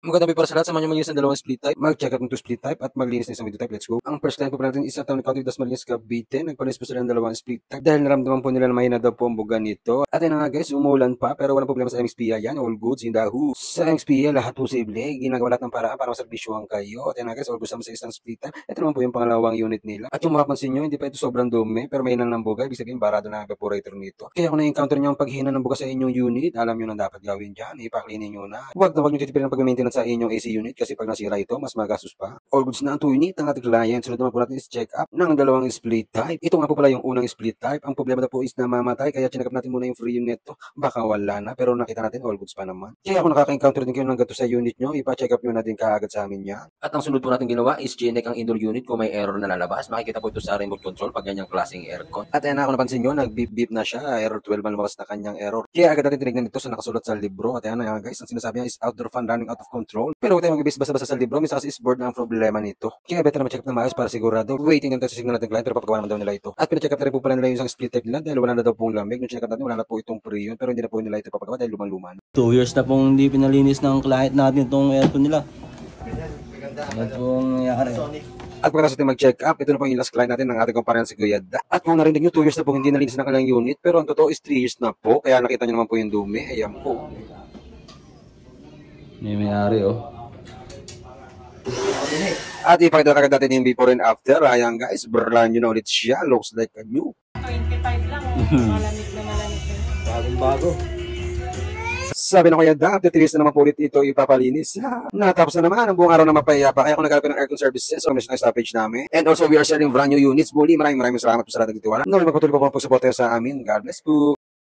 Magandang para sa lahat. Samahan niyo maglinis ng dalawang split type. Mag-check up ng 2 split type at maglinis ng isang video type. Let's go. Ang first client po pala natin is sa Town County Dasmariñas, Cavite. Nagpalinis po sila ng dalawang split type dahil naramdaman po nila na mahina daw po ang buga nito. At yun na nga guys, umuulan pa pero walang problema sa MXPA yan. All goods in the who. Sa MXPA, lahat posible. Ginagawa lahat ng paraan para maservisyohan kayo. At yun na guys, all goods naman sa isang split type. Ito naman po yung pangalawang unit nila. At yung mapapansin nyo, hindi pa ito sobrang dumi pero mahina ng buga. Ibig sabihin, barado na ang evaporator nito. Kaya kung na-encounter nyo ang paghina ng buga sa inyong unit, alam nyo na dapat gawin dyan. Ipaklinin nyo na. Huwag nyo titipirin ang pag-maintenance sa inyong AC unit kasi pag nasira ito, mas magastos pa. All goods na ang 2 unit ng ating client. Sunod naman po natin is check up ng dalawang split type. Ito nga po pala yung unang split type. Ang problema na po is namamatay kaya chinakap natin muna yung free unit to. Baka wala na pero nakita natin all goods pa naman. Kaya kung nakaka-encounter din kayo ng gato sa unit nyo, ipa-check up nyo natin kaagad sa amin yan. At ang sunod po natin ginawa is chinek ang indoor unit kung may error na lalabas. Makikita po ito sa remote control pag ganyang klaseng aircon. At ayan na, kung napansin nyo, nag-beep-beep na siya. Error 12 ang lumabas na kanyang error. Kaya agad natin tinignan ito sa nakasulat sa libro. At ayan na guys, ang sinasabi niya is outdoor fan running out of control. Pero huwag tayo mag-base basta-basta sa libro. Minsan kasi is board na ang problema nito. Kaya better na ma-check up na maayos para sigurado. Waiting natin sa signal natin client pero papagawa naman daw nila ito. At pina-check up na rin po pala nila yung isang split type nila dahil wala na daw pong lamig. Nung check up natin, wala na po itong preyon pero hindi na po nila ito papagawa dahil lumang-luma na. 2 years na pong hindi pinalinis ng client natin itong aircon nila. Ano pong nangyari? At pagkatapos natin mag-check up, ito na po yung last client natin ng ating kumpanya si Kuya Da. At kung narinig nyo, 2 years na po hindi nalinis ng kanilang unit pero ang totoo is 3 years na po. Kaya nakita nyo naman po yung dumi. Ayan po. May-ari oh. At ipakita na kagad natin yung before and after. Ayan guys, brand new na ulit siya. Looks like a new. 25 lang, malamig na malamig na. Bagong-bago. Sabi na Kuya Da, after 3 years na naman po ulit ito ipapalinis. Natapos na naman ang buong araw na mapayapa. Kaya kung nagkaroon ng aircon services, so na stoppage namin. And also, we are selling brand new units. Muli, maraming salamat po sa lahat ng titiwala. Maraming magpatuloy po po ang pagsuporta sa amin. God bless po.